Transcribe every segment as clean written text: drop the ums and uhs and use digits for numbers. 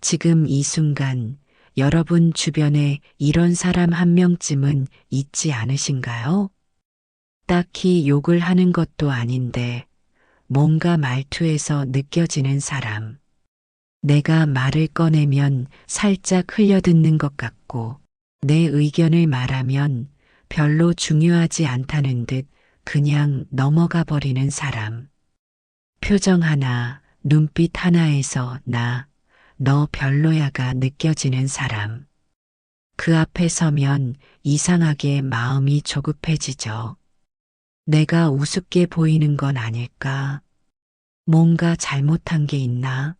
지금 이 순간 여러분 주변에 이런 사람 한 명쯤은 있지 않으신가요? 딱히 욕을 하는 것도 아닌데 뭔가 말투에서 느껴지는 사람. 내가 말을 꺼내면 살짝 흘려듣는 것 같고 내 의견을 말하면 별로 중요하지 않다는 듯 그냥 넘어가 버리는 사람. 표정 하나, 눈빛 하나에서 너 별로야가 느껴지는 사람. 그 앞에 서면 이상하게 마음이 조급해지죠. 내가 우습게 보이는 건 아닐까? 뭔가 잘못한 게 있나?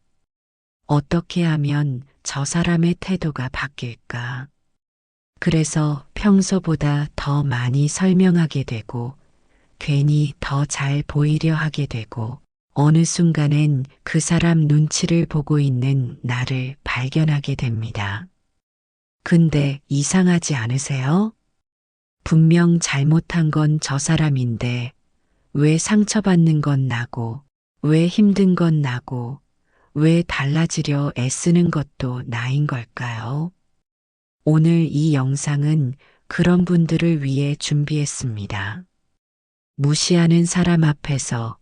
어떻게 하면 저 사람의 태도가 바뀔까? 그래서 평소보다 더 많이 설명하게 되고, 괜히 더 잘 보이려 하게 되고, 어느 순간엔 그 사람 눈치를 보고 있는 나를 발견하게 됩니다. 근데 이상하지 않으세요? 분명 잘못한 건 저 사람인데, 왜 상처받는 건 나고, 왜 힘든 건 나고, 왜 달라지려 애쓰는 것도 나인 걸까요? 오늘 이 영상은 그런 분들을 위해 준비했습니다. 무시하는 사람 앞에서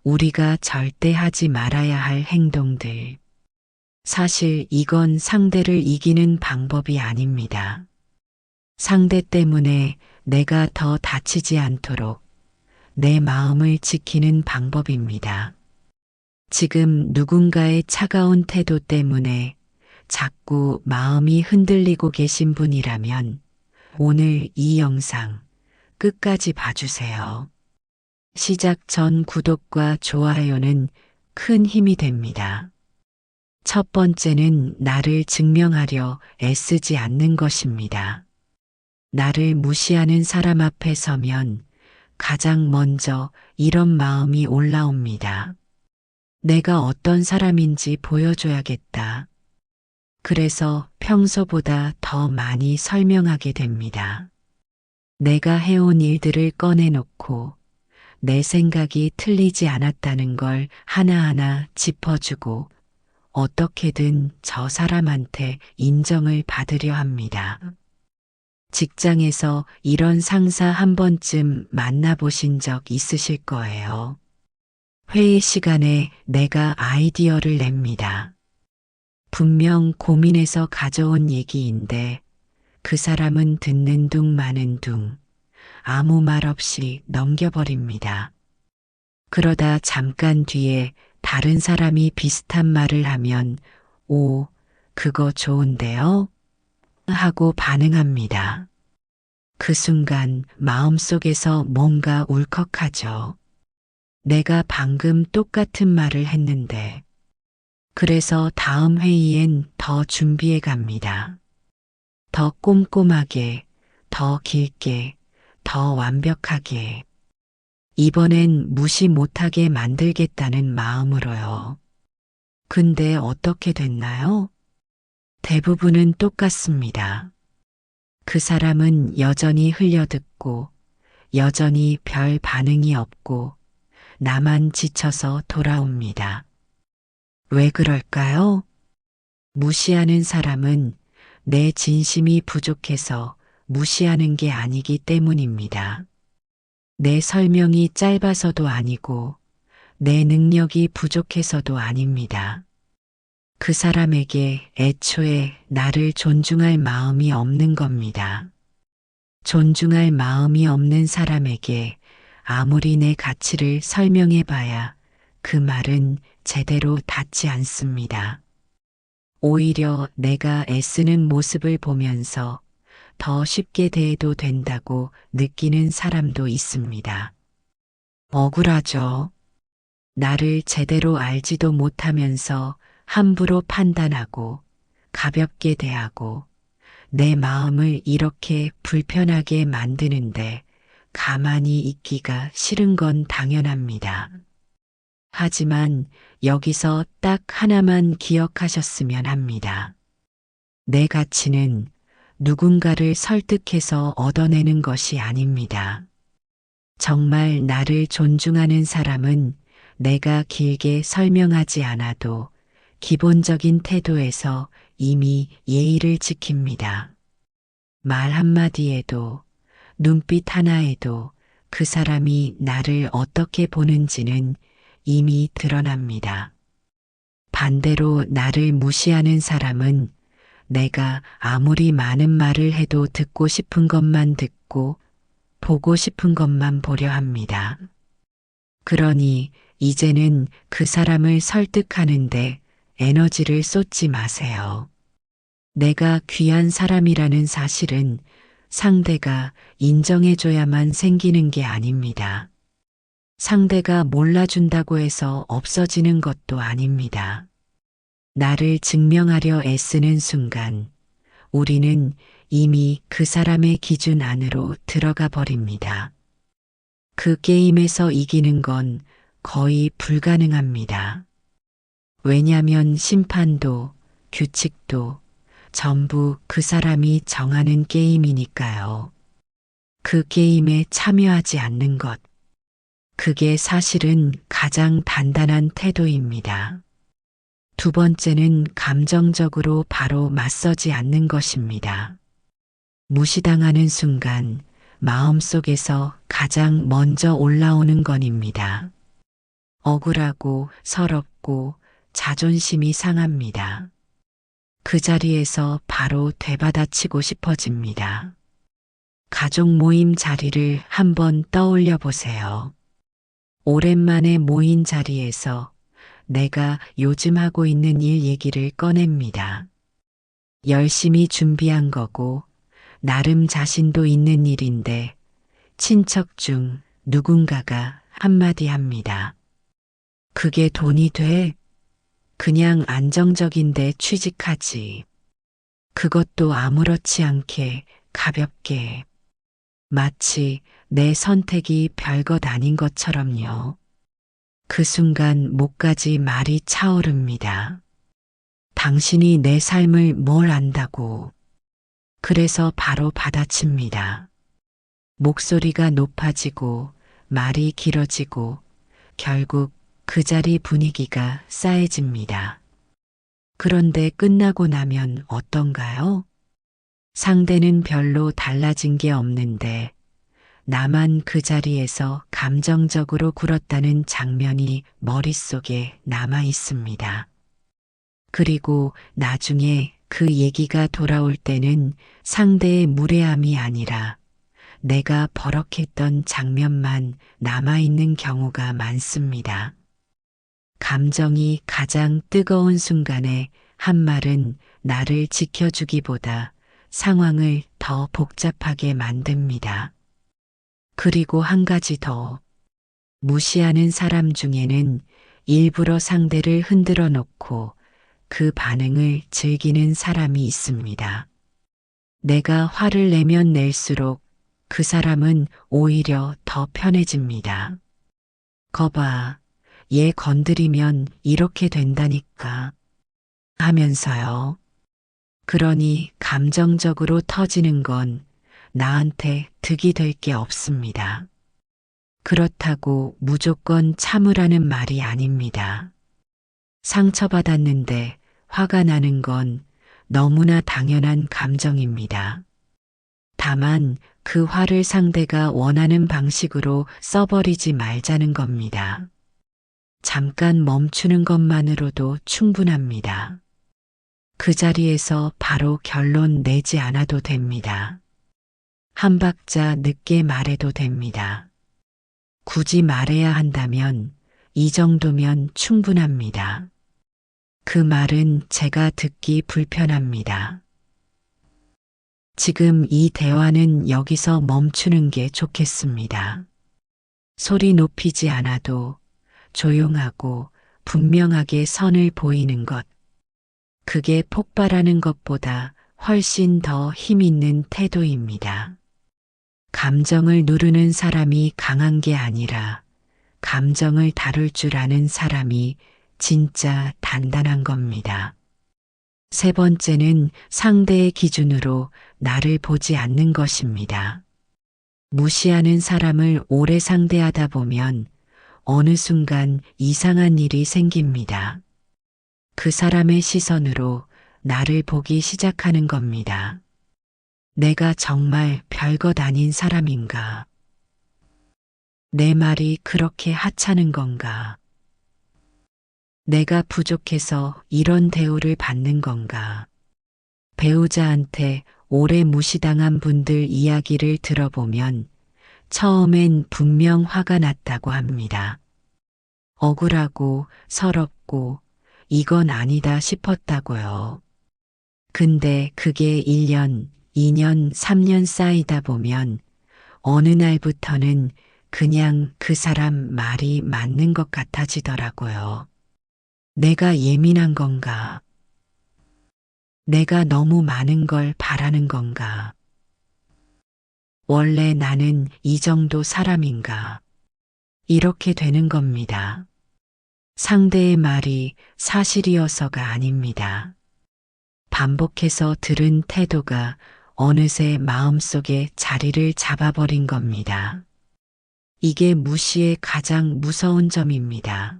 우리가 절대 하지 말아야 할 행동들. 사실 이건 상대를 이기는 방법이 아닙니다. 상대 때문에 내가 더 다치지 않도록 내 마음을 지키는 방법입니다. 지금 누군가의 차가운 태도 때문에 자꾸 마음이 흔들리고 계신 분이라면 오늘 이 영상 끝까지 봐주세요. 시작 전 구독과 좋아요는 큰 힘이 됩니다. 첫 번째는 나를 증명하려 애쓰지 않는 것입니다. 나를 무시하는 사람 앞에 서면 가장 먼저 이런 마음이 올라옵니다. 내가 어떤 사람인지 보여줘야겠다. 그래서 평소보다 더 많이 설명하게 됩니다. 내가 해온 일들을 꺼내놓고 내 생각이 틀리지 않았다는 걸 하나하나 짚어주고 어떻게든 저 사람한테 인정을 받으려 합니다. 직장에서 이런 상사 한 번쯤 만나보신 적 있으실 거예요. 회의 시간에 내가 아이디어를 냅니다. 분명 고민해서 가져온 얘기인데 그 사람은 듣는 둥 마는 둥 아무 말 없이 넘겨버립니다. 그러다 잠깐 뒤에 다른 사람이 비슷한 말을 하면 오, 그거 좋은데요? 하고 반응합니다. 그 순간 마음속에서 뭔가 울컥하죠. 내가 방금 똑같은 말을 했는데. 그래서 다음 회의엔 더 준비해 갑니다. 더 꼼꼼하게, 더 길게, 더 완벽하게. 이번엔 무시 못하게 만들겠다는 마음으로요. 근데 어떻게 됐나요? 대부분은 똑같습니다. 그 사람은 여전히 흘려듣고, 여전히 별 반응이 없고, 나만 지쳐서 돌아옵니다. 왜 그럴까요? 무시하는 사람은 내 진심이 부족해서 무시하는 게 아니기 때문입니다. 내 설명이 짧아서도 아니고 내 능력이 부족해서도 아닙니다. 그 사람에게 애초에 나를 존중할 마음이 없는 겁니다. 존중할 마음이 없는 사람에게 아무리 내 가치를 설명해 봐야 그 말은 제대로 닿지 않습니다. 오히려 내가 애쓰는 모습을 보면서 더 쉽게 대해도 된다고 느끼는 사람도 있습니다. 억울하죠. 나를 제대로 알지도 못하면서 함부로 판단하고 가볍게 대하고 내 마음을 이렇게 불편하게 만드는데 가만히 있기가 싫은 건 당연합니다. 하지만 여기서 딱 하나만 기억하셨으면 합니다. 내 가치는 누군가를 설득해서 얻어내는 것이 아닙니다. 정말 나를 존중하는 사람은 내가 길게 설명하지 않아도 기본적인 태도에서 이미 예의를 지킵니다. 말 한마디에도, 눈빛 하나에도 그 사람이 나를 어떻게 보는지는 이미 드러납니다. 반대로 나를 무시하는 사람은 내가 아무리 많은 말을 해도 듣고 싶은 것만 듣고 보고 싶은 것만 보려 합니다. 그러니 이제는 그 사람을 설득하는데 에너지를 쏟지 마세요. 내가 귀한 사람이라는 사실은 상대가 인정해줘야만 생기는 게 아닙니다. 상대가 몰라준다고 해서 없어지는 것도 아닙니다. 나를 증명하려 애쓰는 순간 우리는 이미 그 사람의 기준 안으로 들어가 버립니다. 그 게임에서 이기는 건 거의 불가능합니다. 왜냐하면 심판도 규칙도 전부 그 사람이 정하는 게임이니까요. 그 게임에 참여하지 않는 것. 그게 사실은 가장 단단한 태도입니다. 두 번째는 감정적으로 바로 맞서지 않는 것입니다. 무시당하는 순간 마음속에서 가장 먼저 올라오는 건입니다. 억울하고 서럽고 자존심이 상합니다. 그 자리에서 바로 되받아치고 싶어집니다. 가족 모임 자리를 한번 떠올려 보세요. 오랜만에 모인 자리에서 내가 요즘 하고 있는 일 얘기를 꺼냅니다. 열심히 준비한 거고 나름 자신도 있는 일인데 친척 중 누군가가 한마디 합니다. 그게 돈이 돼? 그냥 안정적인데 취직하지. 그것도 아무렇지 않게 가볍게. 마치 내 선택이 별것 아닌 것처럼요. 그 순간 목까지 말이 차오릅니다. 당신이 내 삶을 뭘 안다고. 그래서 바로 받아칩니다. 목소리가 높아지고 말이 길어지고 결국 그 자리 분위기가 싸해집니다. 그런데 끝나고 나면 어떤가요? 상대는 별로 달라진 게 없는데 나만 그 자리에서 감정적으로 굴었다는 장면이 머릿속에 남아 있습니다. 그리고 나중에 그 얘기가 돌아올 때는 상대의 무례함이 아니라 내가 버럭했던 장면만 남아있는 경우가 많습니다. 감정이 가장 뜨거운 순간에 한 말은 나를 지켜주기보다 상황을 더 복잡하게 만듭니다. 그리고 한 가지 더. 무시하는 사람 중에는 일부러 상대를 흔들어 놓고 그 반응을 즐기는 사람이 있습니다. 내가 화를 내면 낼수록 그 사람은 오히려 더 편해집니다. 거봐, 얘 건드리면 이렇게 된다니까 하면서요. 그러니 감정적으로 터지는 건 나한테 득이 될 게 없습니다. 그렇다고 무조건 참으라는 말이 아닙니다. 상처받았는데 화가 나는 건 너무나 당연한 감정입니다. 다만 그 화를 상대가 원하는 방식으로 써버리지 말자는 겁니다. 잠깐 멈추는 것만으로도 충분합니다. 그 자리에서 바로 결론 내지 않아도 됩니다. 한 박자 늦게 말해도 됩니다. 굳이 말해야 한다면 이 정도면 충분합니다. 그 말은 제가 듣기 불편합니다. 지금 이 대화는 여기서 멈추는 게 좋겠습니다. 소리 높이지 않아도 조용하고 분명하게 선을 보이는 것. 그게 폭발하는 것보다 훨씬 더 힘 있는 태도입니다. 감정을 누르는 사람이 강한 게 아니라 감정을 다룰 줄 아는 사람이 진짜 단단한 겁니다. 세 번째는 상대의 기준으로 나를 보지 않는 것입니다. 무시하는 사람을 오래 상대하다 보면 어느 순간 이상한 일이 생깁니다. 그 사람의 시선으로 나를 보기 시작하는 겁니다. 내가 정말 별것 아닌 사람인가? 내 말이 그렇게 하찮은 건가? 내가 부족해서 이런 대우를 받는 건가? 배우자한테 오래 무시당한 분들 이야기를 들어보면 처음엔 분명 화가 났다고 합니다. 억울하고 서럽고 이건 아니다 싶었다고요. 근데 그게 1년, 2년, 3년 쌓이다 보면 어느 날부터는 그냥 그 사람 말이 맞는 것 같아지더라고요. 내가 예민한 건가? 내가 너무 많은 걸 바라는 건가? 원래 나는 이 정도 사람인가? 이렇게 되는 겁니다. 상대의 말이 사실이어서가 아닙니다. 반복해서 들은 태도가 어느새 마음속에 자리를 잡아버린 겁니다. 이게 무시의 가장 무서운 점입니다.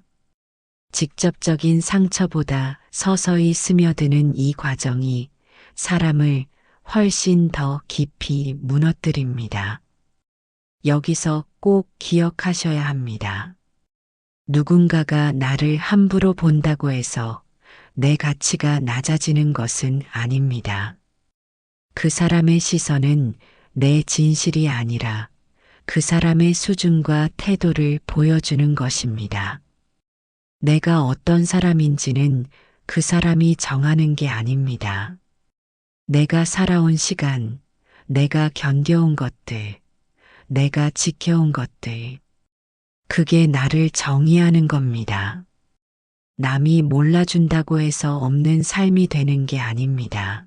직접적인 상처보다 서서히 스며드는 이 과정이 사람을 훨씬 더 깊이 무너뜨립니다. 여기서 꼭 기억하셔야 합니다. 누군가가 나를 함부로 본다고 해서 내 가치가 낮아지는 것은 아닙니다. 그 사람의 시선은 내 진실이 아니라 그 사람의 수준과 태도를 보여주는 것입니다. 내가 어떤 사람인지는 그 사람이 정하는 게 아닙니다. 내가 살아온 시간, 내가 견뎌온 것들, 내가 지켜온 것들, 그게 나를 정의하는 겁니다. 남이 몰라준다고 해서 없는 삶이 되는 게 아닙니다.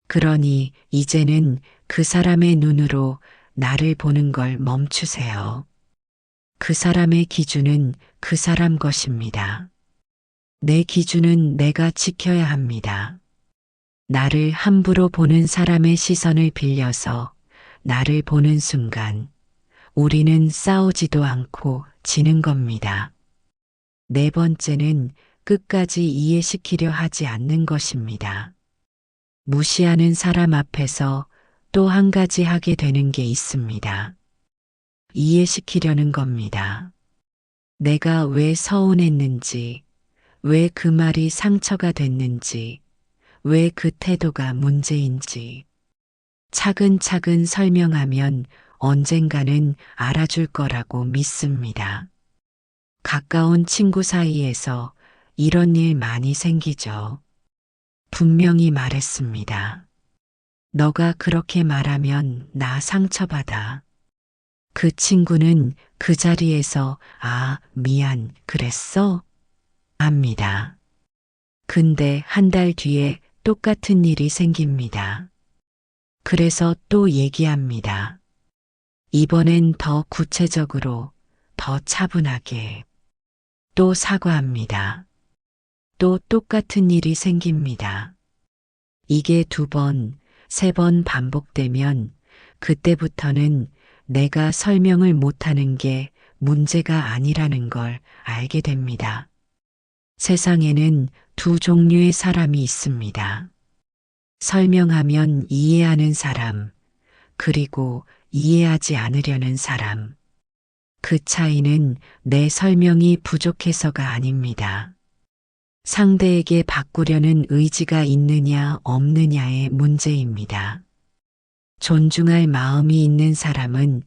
그러니 이제는 그 사람의 눈으로 나를 보는 걸 멈추세요. 그 사람의 기준은 그 사람 것입니다. 내 기준은 내가 지켜야 합니다. 나를 함부로 보는 사람의 시선을 빌려서 나를 보는 순간 우리는 싸우지도 않고 지는 겁니다. 네 번째는 끝까지 이해시키려 하지 않는 것입니다. 무시하는 사람 앞에서 또 한 가지 하게 되는 게 있습니다. 이해시키려는 겁니다. 내가 왜 서운했는지, 왜 그 말이 상처가 됐는지, 왜 그 태도가 문제인지 차근차근 설명하면 언젠가는 알아줄 거라고 믿습니다. 가까운 친구 사이에서 이런 일 많이 생기죠. 분명히 말했습니다. 너가 그렇게 말하면 나 상처받아. 그 친구는 그 자리에서 아, 미안, 그랬어? 합니다. 근데 한 달 뒤에 똑같은 일이 생깁니다. 그래서 또 얘기합니다. 이번엔 더 구체적으로, 더 차분하게. 또 사과합니다. 또 똑같은 일이 생깁니다. 이게 2번, 3번 반복되면 그때부터는 내가 설명을 못하는 게 문제가 아니라는 걸 알게 됩니다. 세상에는 2 종류의 사람이 있습니다. 설명하면 이해하는 사람, 그리고 이해하지 않으려는 사람. 그 차이는 내 설명이 부족해서가 아닙니다. 상대에게 바꾸려는 의지가 있느냐 없느냐의 문제입니다. 존중할 마음이 있는 사람은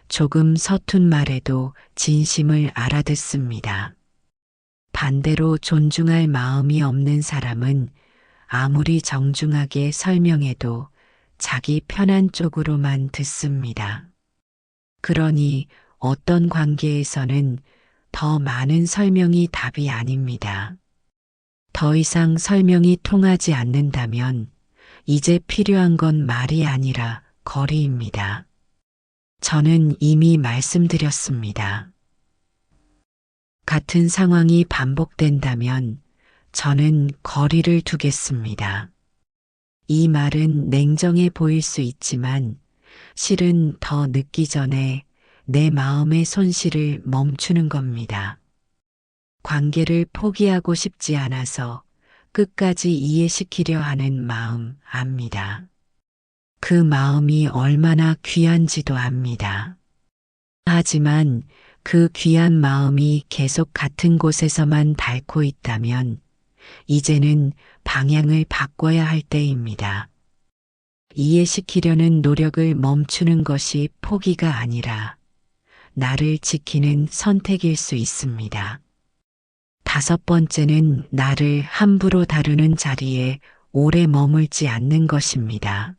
조금 서툰 말에도 진심을 알아듣습니다. 반대로 존중할 마음이 없는 사람은 아무리 정중하게 설명해도 자기 편한 쪽으로만 듣습니다. 그러니 어떤 관계에서는 더 많은 설명이 답이 아닙니다. 더 이상 설명이 통하지 않는다면 이제 필요한 건 말이 아니라 거리입니다. 저는 이미 말씀드렸습니다. 같은 상황이 반복된다면 저는 거리를 두겠습니다. 이 말은 냉정해 보일 수 있지만 실은 더 늦기 전에 내 마음의 손실을 멈추는 겁니다. 관계를 포기하고 싶지 않아서 끝까지 이해시키려 하는 마음 압니다. 그 마음이 얼마나 귀한지도 압니다. 하지만 그 귀한 마음이 계속 같은 곳에서만 닳고 있다면 이제는 방향을 바꿔야 할 때입니다. 이해시키려는 노력을 멈추는 것이 포기가 아니라 나를 지키는 선택일 수 있습니다. 다섯 번째는 나를 함부로 다루는 자리에 오래 머물지 않는 것입니다.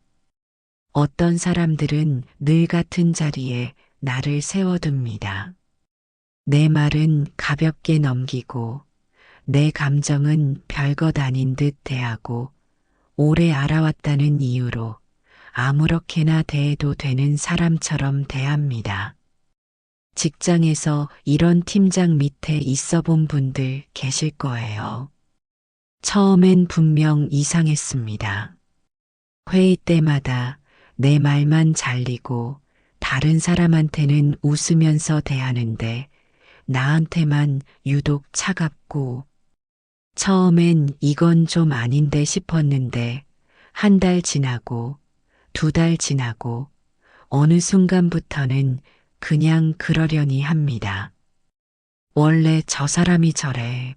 어떤 사람들은 늘 같은 자리에 나를 세워둡니다. 내 말은 가볍게 넘기고 내 감정은 별것 아닌 듯 대하고 오래 알아왔다는 이유로 아무렇게나 대해도 되는 사람처럼 대합니다. 직장에서 이런 팀장 밑에 있어 본 분들 계실 거예요. 처음엔 분명 이상했습니다. 회의 때마다 내 말만 잘리고 다른 사람한테는 웃으면서 대하는데 나한테만 유독 차갑고 처음엔 이건 좀 아닌데 싶었는데 한 달 지나고 두 달 지나고 어느 순간부터는 그냥 그러려니 합니다. 원래 저 사람이 저래.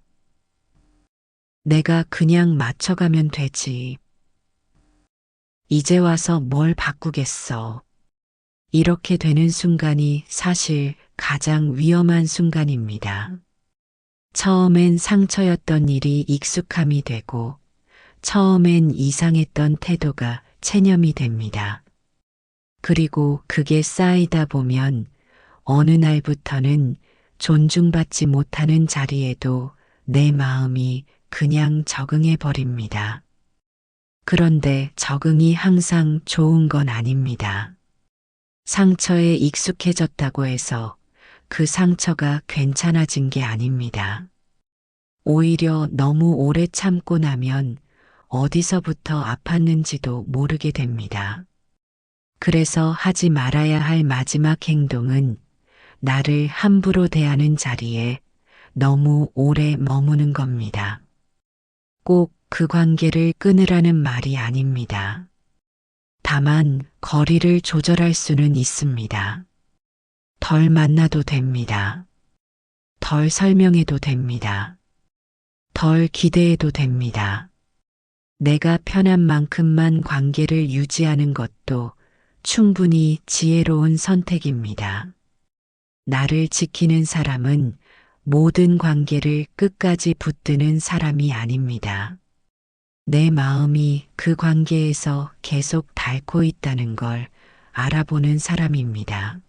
내가 그냥 맞춰가면 되지. 이제 와서 뭘 바꾸겠어. 이렇게 되는 순간이 사실 가장 위험한 순간입니다. 처음엔 상처였던 일이 익숙함이 되고 처음엔 이상했던 태도가 체념이 됩니다. 그리고 그게 쌓이다 보면 어느 날부터는 존중받지 못하는 자리에도 내 마음이 그냥 적응해 버립니다. 그런데 적응이 항상 좋은 건 아닙니다. 상처에 익숙해졌다고 해서 그 상처가 괜찮아진 게 아닙니다. 오히려 너무 오래 참고 나면 어디서부터 아팠는지도 모르게 됩니다. 그래서 하지 말아야 할 마지막 행동은 나를 함부로 대하는 자리에 너무 오래 머무는 겁니다. 꼭 그 관계를 끊으라는 말이 아닙니다. 다만 거리를 조절할 수는 있습니다. 덜 만나도 됩니다. 덜 설명해도 됩니다. 덜 기대해도 됩니다. 내가 편한 만큼만 관계를 유지하는 것도 충분히 지혜로운 선택입니다. 나를 지키는 사람은 모든 관계를 끝까지 붙드는 사람이 아닙니다. 내 마음이 그 관계에서 계속 닳고 있다는 걸 알아보는 사람입니다.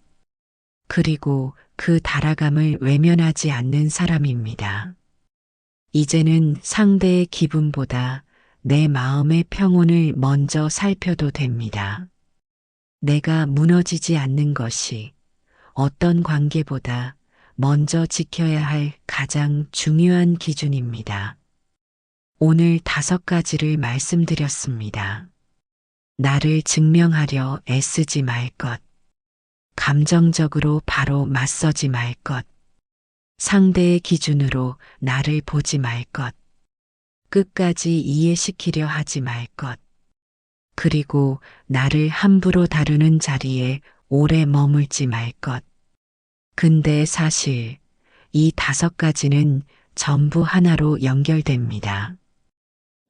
그리고 그 달아감을 외면하지 않는 사람입니다. 이제는 상대의 기분보다 내 마음의 평온을 먼저 살펴도 됩니다. 내가 무너지지 않는 것이 어떤 관계보다 먼저 지켜야 할 가장 중요한 기준입니다. 오늘 5가지를 말씀드렸습니다. 나를 증명하려 애쓰지 말 것. 감정적으로 바로 맞서지 말 것. 상대의 기준으로 나를 보지 말 것. 끝까지 이해시키려 하지 말 것. 그리고 나를 함부로 다루는 자리에 오래 머물지 말 것. 근데 사실 이 5가지는 전부 하나로 연결됩니다.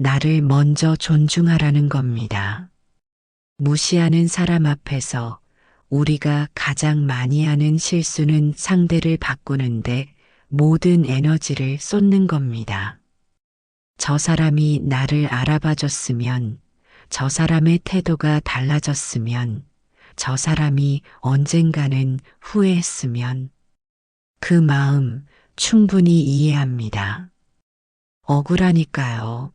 나를 먼저 존중하라는 겁니다. 무시하는 사람 앞에서 우리가 가장 많이 하는 실수는 상대를 바꾸는데 모든 에너지를 쏟는 겁니다. 저 사람이 나를 알아봐줬으면, 저 사람의 태도가 달라졌으면, 저 사람이 언젠가는 후회했으면 그 마음 충분히 이해합니다. 억울하니까요.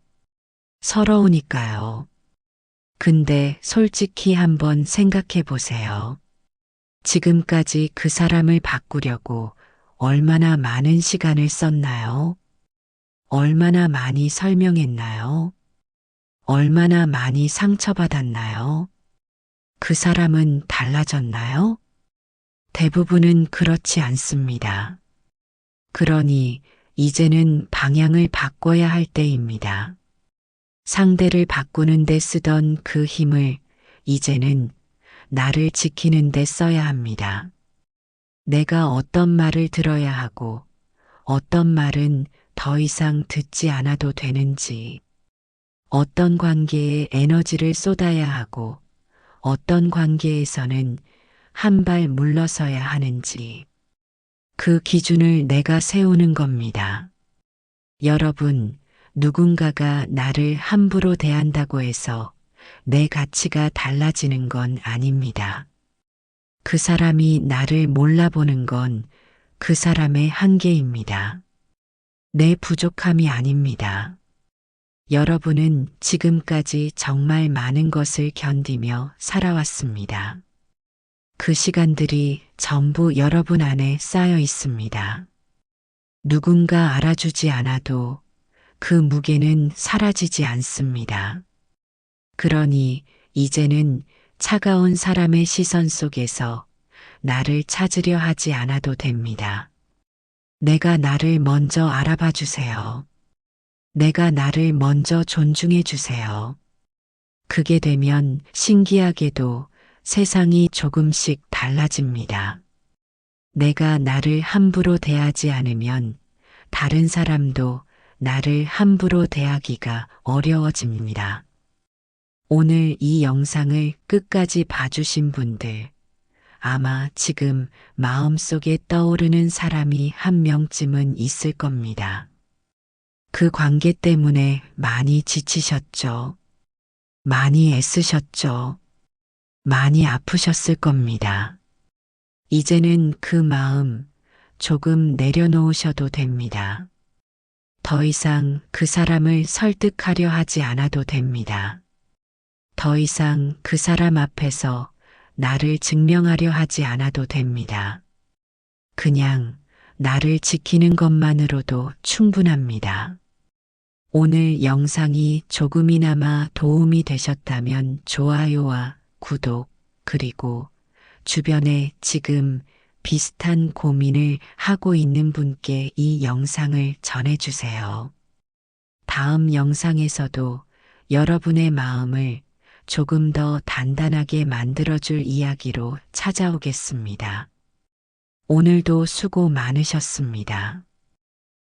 서러우니까요. 근데 솔직히 한번 생각해 보세요. 지금까지 그 사람을 바꾸려고 얼마나 많은 시간을 썼나요? 얼마나 많이 설명했나요? 얼마나 많이 상처받았나요? 그 사람은 달라졌나요? 대부분은 그렇지 않습니다. 그러니 이제는 방향을 바꿔야 할 때입니다. 상대를 바꾸는 데 쓰던 그 힘을 이제는 나를 지키는 데 써야 합니다. 내가 어떤 말을 들어야 하고 어떤 말은 더 이상 듣지 않아도 되는지, 어떤 관계에 에너지를 쏟아야 하고 어떤 관계에서는 한 발 물러서야 하는지, 그 기준을 내가 세우는 겁니다. 여러분, 누군가가 나를 함부로 대한다고 해서 내 가치가 달라지는 건 아닙니다. 그 사람이 나를 몰라보는 건 그 사람의 한계입니다. 내 부족함이 아닙니다. 여러분은 지금까지 정말 많은 것을 견디며 살아왔습니다. 그 시간들이 전부 여러분 안에 쌓여 있습니다. 누군가 알아주지 않아도 그 무게는 사라지지 않습니다. 그러니 이제는 차가운 사람의 시선 속에서 나를 찾으려 하지 않아도 됩니다. 내가 나를 먼저 알아봐 주세요. 내가 나를 먼저 존중해 주세요. 그게 되면 신기하게도 세상이 조금씩 달라집니다. 내가 나를 함부로 대하지 않으면 다른 사람도 나를 함부로 대하기가 어려워집니다. 오늘 이 영상을 끝까지 봐주신 분들, 아마 지금 마음속에 떠오르는 사람이 한 명쯤은 있을 겁니다. 그 관계 때문에 많이 지치셨죠? 많이 애쓰셨죠? 많이 아프셨을 겁니다. 이제는 그 마음 조금 내려놓으셔도 됩니다. 더 이상 그 사람을 설득하려 하지 않아도 됩니다. 더 이상 그 사람 앞에서 나를 증명하려 하지 않아도 됩니다. 그냥 나를 지키는 것만으로도 충분합니다. 오늘 영상이 조금이나마 도움이 되셨다면 좋아요와 구독, 그리고 주변에 지금 비슷한 고민을 하고 있는 분께 이 영상을 전해주세요. 다음 영상에서도 여러분의 마음을 조금 더 단단하게 만들어줄 이야기로 찾아오겠습니다. 오늘도 수고 많으셨습니다.